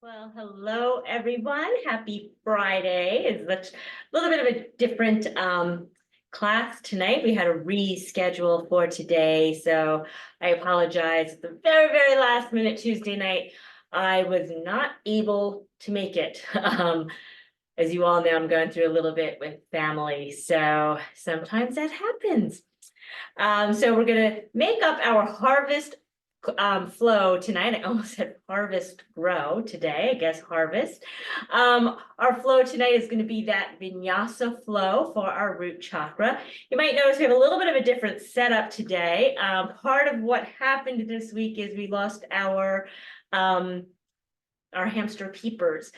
Well, hello, everyone. Happy Friday. It's a little bit of a different class tonight. We had a reschedule for today, so I apologize. The very last minute Tuesday night, I was not able to make it. As you all know, I'm going through a little bit with family, so sometimes that happens. So we're gonna make up our harvest flow tonight. I almost said harvest grow today, I guess harvest. Our flow tonight is going to be that vinyasa flow for our root chakra. You might notice we have a little bit of a different setup today. Part of what happened this week is we lost our hamster peepers.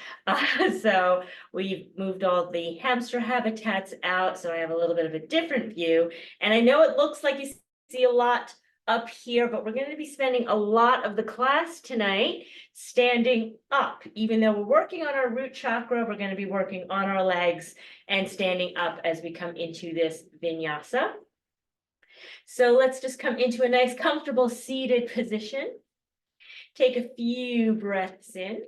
So we've moved all the hamster habitats out. So I have a little bit of a different view. And I know it looks like you see a lot up here, but we're going to be spending a lot of the class tonight standing up. Even though we're working on our root chakra, we're going to be working on our legs and standing up as we come into this vinyasa. So let's just come into a nice comfortable seated position. Take a few breaths in.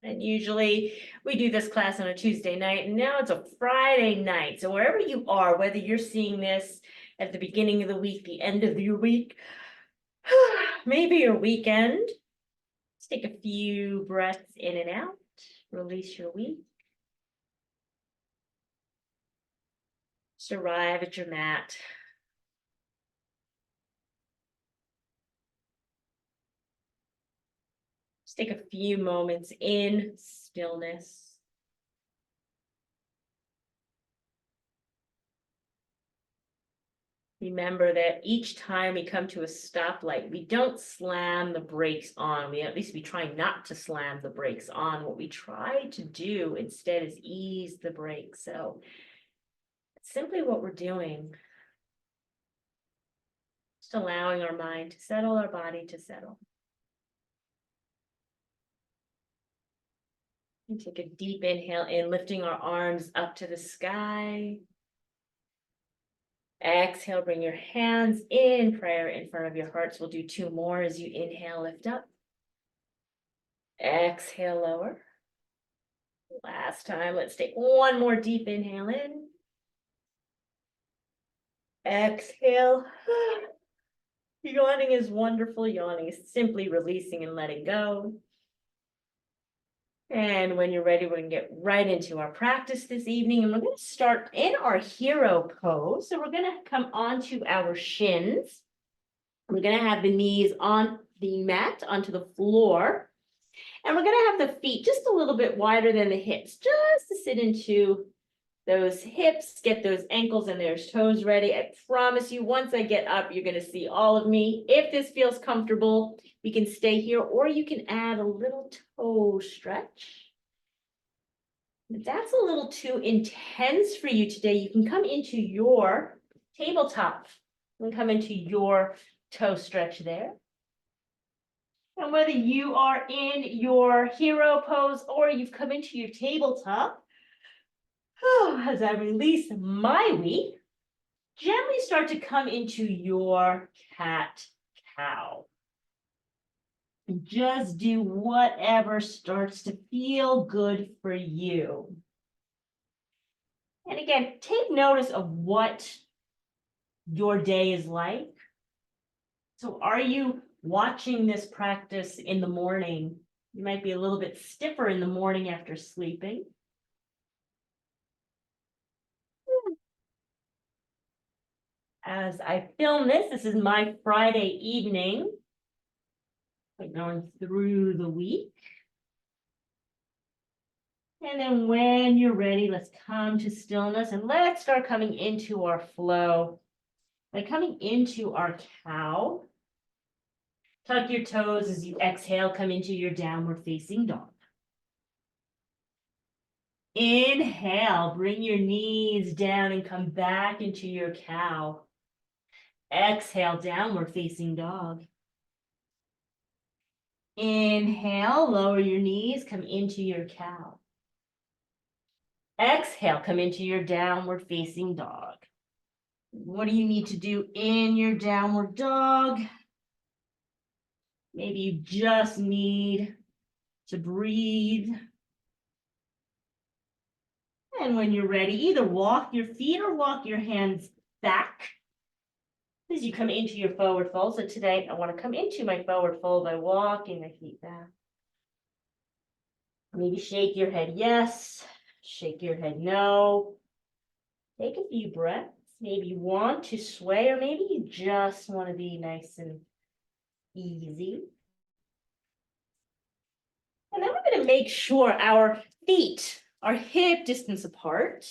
And usually we do this class on a Tuesday night, and now it's a Friday night. So wherever you are, whether you're seeing this at the beginning of the week, the end of your week, maybe your weekend, let's take a few breaths in and out, release your week. Just arrive at your mat. Just take a few moments in stillness. Remember that each time we come to a stoplight, we don't slam the brakes on. At least we try not to slam the brakes on. What we try to do instead is ease the brakes. So it's simply what we're doing. Just allowing our mind to settle, our body to settle. And take a deep inhale in, lifting our arms up to the sky. Exhale, bring your hands in prayer in front of your hearts. We'll do two more as you inhale, lift up. Exhale, lower. Last time, let's take one more deep inhale in. Exhale. Yawning is wonderful. Yawning is simply releasing and letting go. And when you're ready, we're going to get right into our practice this evening. And we're going to start in our hero pose. So we're going to come onto our shins. We're going to have the knees on the mat, onto the floor. And we're going to have the feet just a little bit wider than the hips, just to sit into those hips, get those ankles and those toes ready. I promise you, once I get up, you're going to see all of me. If this feels comfortable, we can stay here, or you can add a little toe stretch. If that's a little too intense for you today, you can come into your tabletop. You can come into your toe stretch there. And whether you are in your hero pose or you've come into your tabletop, as I release my week, gently start to come into your cat-cow. And just do whatever starts to feel good for you. And again, take notice of what your day is like. So are you watching this practice in the morning? You might be a little bit stiffer in the morning after sleeping. As I film this, this is my Friday evening. Like going through the week. And then when you're ready, let's come to stillness and let's start coming into our flow. By coming into our cow, tuck your toes as you exhale, come into your downward facing dog. Inhale, bring your knees down and come back into your cow. Exhale, downward facing dog. Inhale, lower your knees, come into your cow. Exhale, come into your downward facing dog. What do you need to do in your downward dog? Maybe you just need to breathe. And when you're ready, either walk your feet or walk your hands back as you come into your forward fold. So today I want to come into my forward fold by walking my feet back. Maybe shake your head yes, shake your head no. Take a few breaths. Maybe you want to sway, or maybe you just want to be nice and easy. And then we're going to make sure our feet are hip distance apart.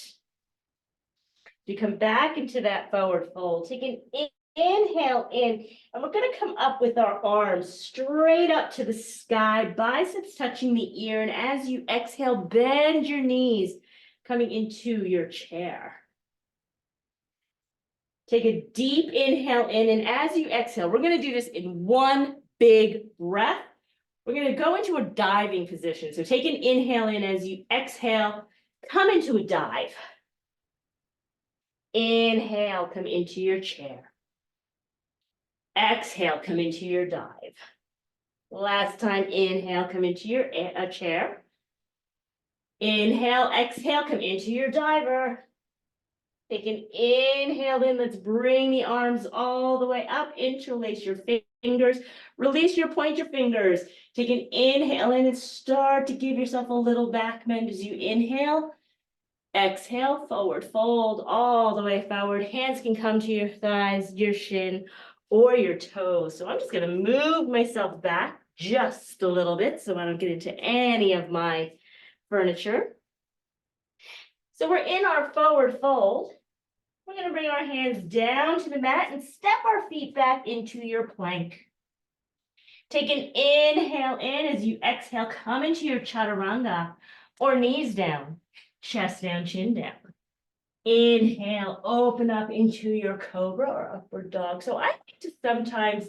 You come back into that forward fold. Take an inhale in, and we're going to come up with our arms straight up to the sky, biceps touching the ear. And as you exhale, bend your knees, coming into your chair. Take a deep inhale in, and as you exhale, we're going to do this in one big breath. We're going to go into a diving position. So take an inhale in. As you exhale, come into a dive. Inhale, come into your chair. Exhale, come into your dive. Last time, inhale, come into your chair. Inhale, exhale, come into your diver. Take an inhale in. Let's bring the arms all the way up. Interlace your fingers. Release your pointer fingers. Take an inhale in and start to give yourself a little back bend as you inhale. Exhale, forward fold all the way forward. Hands can come to your thighs, your shin, or your toes. So I'm just going to move myself back just a little bit so I don't get into any of my furniture. So we're in our forward fold. We're going to bring our hands down to the mat and step our feet back into your plank. Take an inhale in. As you exhale, come into your chaturanga, or knees down, chest down, chin down. Inhale, open up into your cobra or upward dog. So I like to sometimes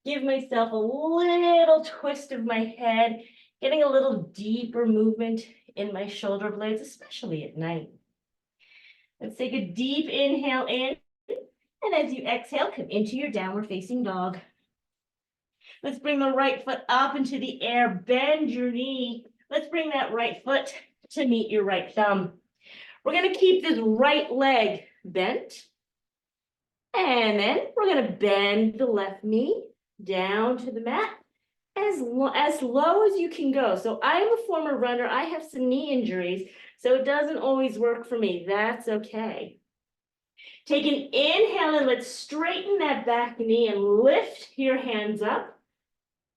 give myself a little twist of my head, getting a little deeper movement in my shoulder blades, especially at night. Let's take a deep inhale in, and as you exhale, come into your downward facing dog. Let's bring the right foot up into the air, bend your knee. Let's bring that right foot to meet your right thumb. We're going to keep this right leg bent, and then we're going to bend the left knee down to the mat as low as you can go. So I'm a former runner. I have some knee injuries, so it doesn't always work for me. That's okay. Take an inhale and let's straighten that back knee and lift your hands up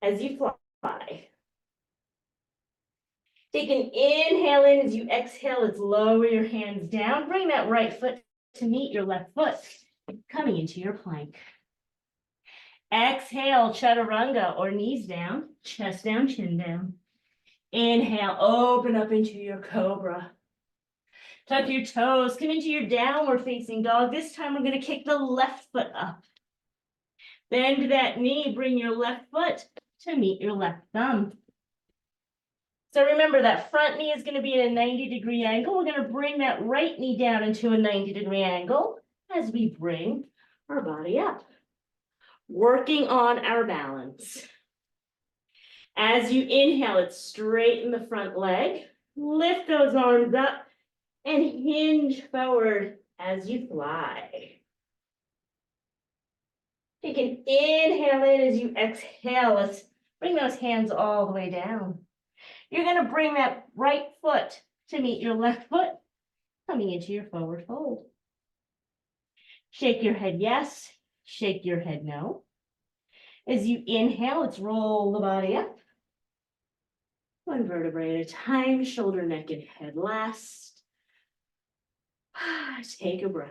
as you fly. Take an inhale in. As you exhale, let's lower your hands down. Bring that right foot to meet your left foot, coming into your plank. Exhale, chaturanga or knees down, chest down, chin down. Inhale, open up into your cobra. Tuck your toes, come into your downward facing dog. This time we're going to kick the left foot up. Bend that knee, bring your left foot to meet your left thumb. So remember that front knee is going to be at a 90-degree angle. We're going to bring that right knee down into a 90-degree angle as we bring our body up. Working on our balance. As you inhale, let's straighten the front leg. Lift those arms up and hinge forward as you fly. Take an inhale in. As you exhale, let's bring those hands all the way down. You're going to bring that right foot to meet your left foot, coming into your forward fold. Shake your head yes, shake your head no. As you inhale, let's roll the body up. One vertebrae at a time, shoulder, neck, and head last. Take a breath.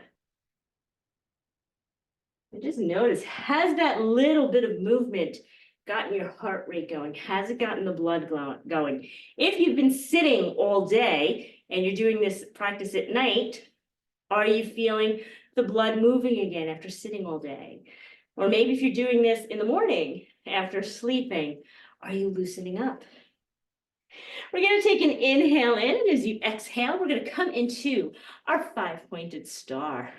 And just notice, has that little bit of movement gotten your heart rate going? Has it gotten the blood going? If you've been sitting all day and you're doing this practice at night, are you feeling the blood moving again after sitting all day? Or maybe if you're doing this in the morning after sleeping, are you loosening up? We're going to take an inhale in, and as you exhale, we're going to come into our 5-pointed star.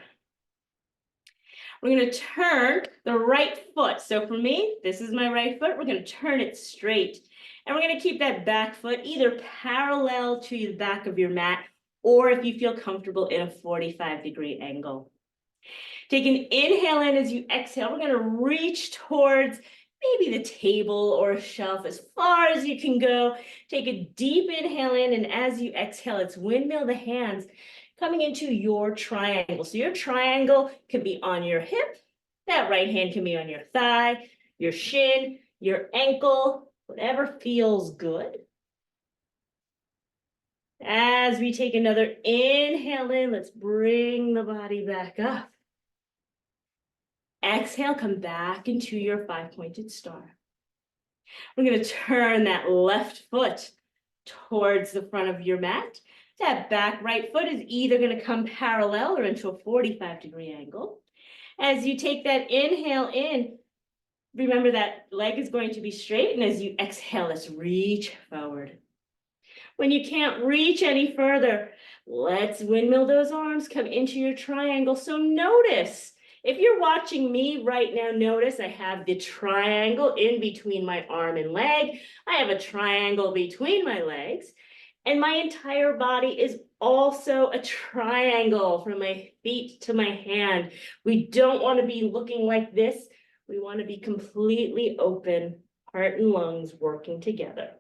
We're going to turn the right foot. So for me, this is my right foot. We're going to turn it straight. And we're going to keep that back foot either parallel to the back of your mat, or if you feel comfortable, in a 45-degree angle. Take an inhale in. As you exhale, we're going to reach towards maybe the table or a shelf as far as you can go. Take a deep inhale in, and as you exhale, let's windmill the hands coming into your triangle. So your triangle can be on your hip. That right hand can be on your thigh, your shin, your ankle, whatever feels good. As we take another inhale in, let's bring the body back up. Exhale, come back into your five-pointed star. We're going to turn that left foot towards the front of your mat. That back right foot is either going to come parallel or into a 45-degree angle. As you take that inhale in, remember that leg is going to be straight, and as you exhale, let's reach forward. When you can't reach any further, let's windmill those arms, come into your triangle. So notice, if you're watching me right now, notice I have the triangle in between my arm and leg. I have a triangle between my legs, and my entire body is also a triangle from my feet to my hand. We don't want to be looking like this. We want to be completely open, heart and lungs working together.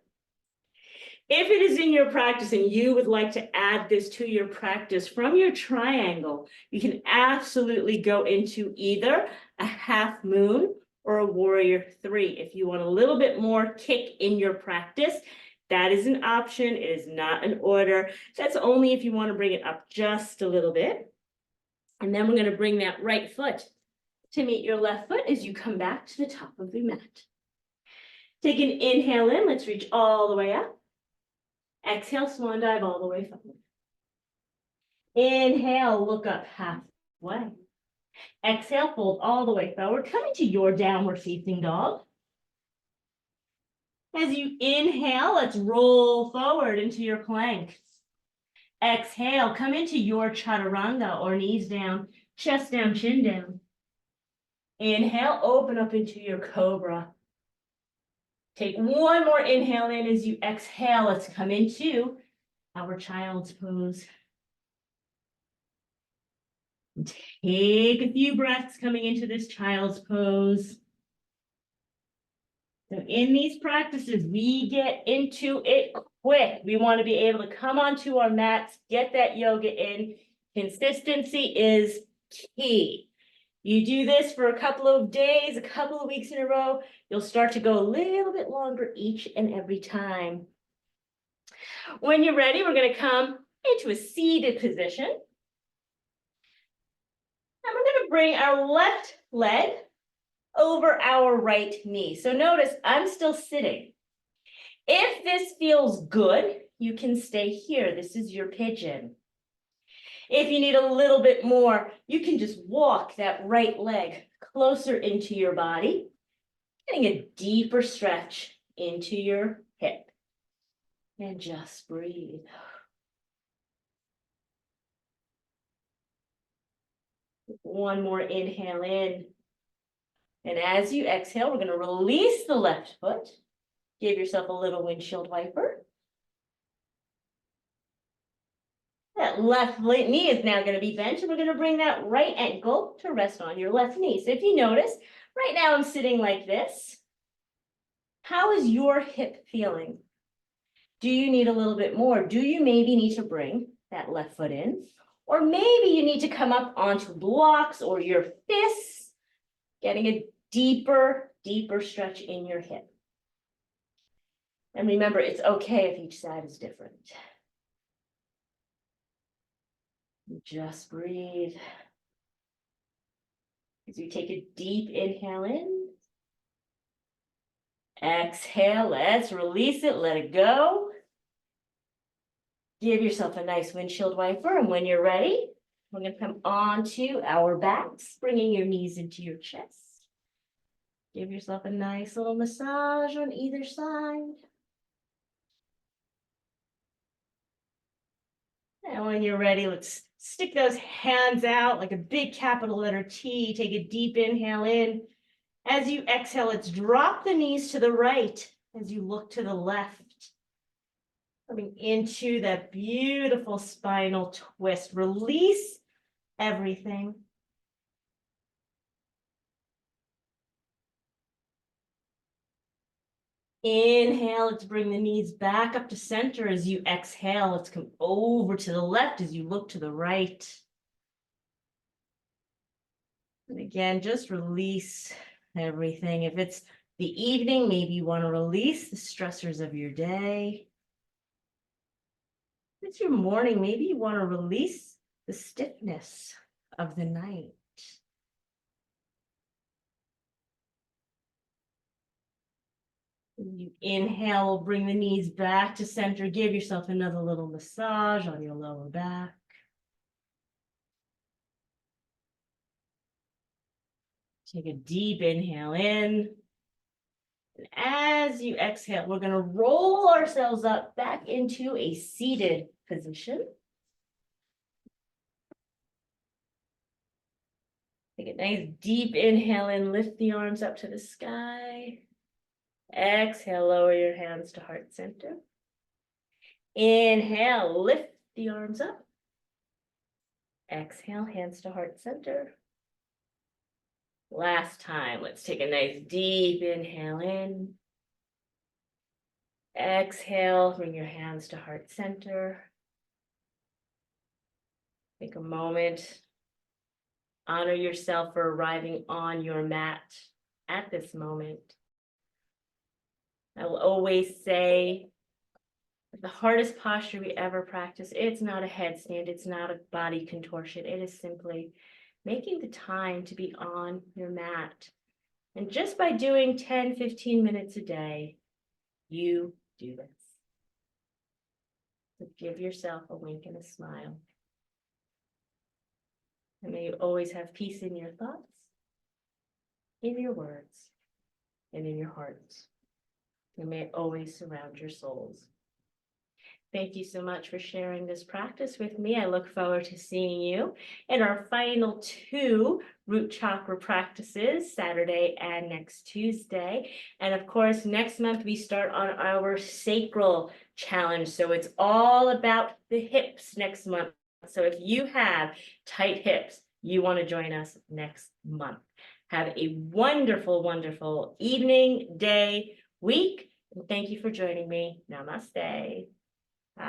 If it is in your practice and you would like to add this to your practice from your triangle, you can absolutely go into either a half moon or a warrior three. If you want a little bit more kick in your practice, that is an option. It is not an order. That's only if you want to bring it up just a little bit. And then we're going to bring that right foot to meet your left foot as you come back to the top of the mat. Take an inhale in. Let's reach all the way up. Exhale, swan dive all the way forward. Inhale, look up halfway. Exhale, fold all the way forward. Come into your downward facing dog. As you inhale, let's roll forward into your plank. Exhale, come into your chaturanga, or knees down, chest down, chin down. Inhale, open up into your cobra. Take one more inhale in. As you exhale, let's come into our child's pose. Take a few breaths coming into this child's pose. So in these practices, we get into it quick. We want to be able to come onto our mats, get that yoga in. Consistency is key. You do this for a couple of days, a couple of weeks in a row, you'll start to go a little bit longer each and every time. When you're ready, we're going to come into a seated position. And we're going to bring our left leg over our right knee. So notice I'm still sitting. If this feels good, you can stay here. This is your pigeon. If you need a little bit more, you can just walk that right leg closer into your body, getting a deeper stretch into your hip. And just breathe. One more inhale in. And as you exhale, we're going to release the left foot. Give yourself a little windshield wiper. That left knee is now going to be bent, and we're going to bring that right ankle to rest on your left knee. So if you notice, right now I'm sitting like this. How is your hip feeling? Do you need a little bit more? Do you maybe need to bring that left foot in? Or maybe you need to come up onto blocks or your fists, getting a deeper stretch in your hip. And remember, it's okay if each side is different. Just breathe. As you take a deep inhale in. Exhale, let's release it, let it go. Give yourself a nice windshield wiper, and when you're ready, we're going to come onto our backs, bringing your knees into your chest. Give yourself a nice little massage on either side. And when you're ready, let's Stick those hands out like a big capital letter T. Take a deep inhale in. As you exhale, let's drop the knees to the right as you look to the left. Coming into that beautiful spinal twist. Release everything. Inhale, let's bring the knees back up to center. As you exhale, let's come over to the left as you look to the right. And again, just release everything. If it's the evening, maybe you want to release the stressors of your day. If it's your morning, maybe you want to release the stiffness of the night. You inhale, bring the knees back to center. Give yourself another little massage on your lower back. Take a deep inhale in. And as you exhale, we're going to roll ourselves up back into a seated position. Take a nice deep inhale in, lift the arms up to the sky. Exhale, lower your hands to heart center. Inhale, lift the arms up. Exhale, hands to heart center. Last time, let's take a nice deep inhale in. Exhale, bring your hands to heart center. Take a moment. Honor yourself for arriving on your mat at this moment. I will always say, the hardest posture we ever practice, it's not a headstand, it's not a body contortion, it is simply making the time to be on your mat. And just by doing 10, 15 minutes a day, you do this. So give yourself a wink and a smile. And may you always have peace in your thoughts, in your words, and in your hearts. And may it always surround your souls. Thank you so much for sharing this practice with me. I look forward to seeing you in our final 2 root chakra practices, Saturday and next Tuesday. And of course, next month we start on our sacral challenge. So it's all about the hips next month. So if you have tight hips, you want to join us next month. Have a wonderful, wonderful evening, day, week. And thank you for joining me. Namaste.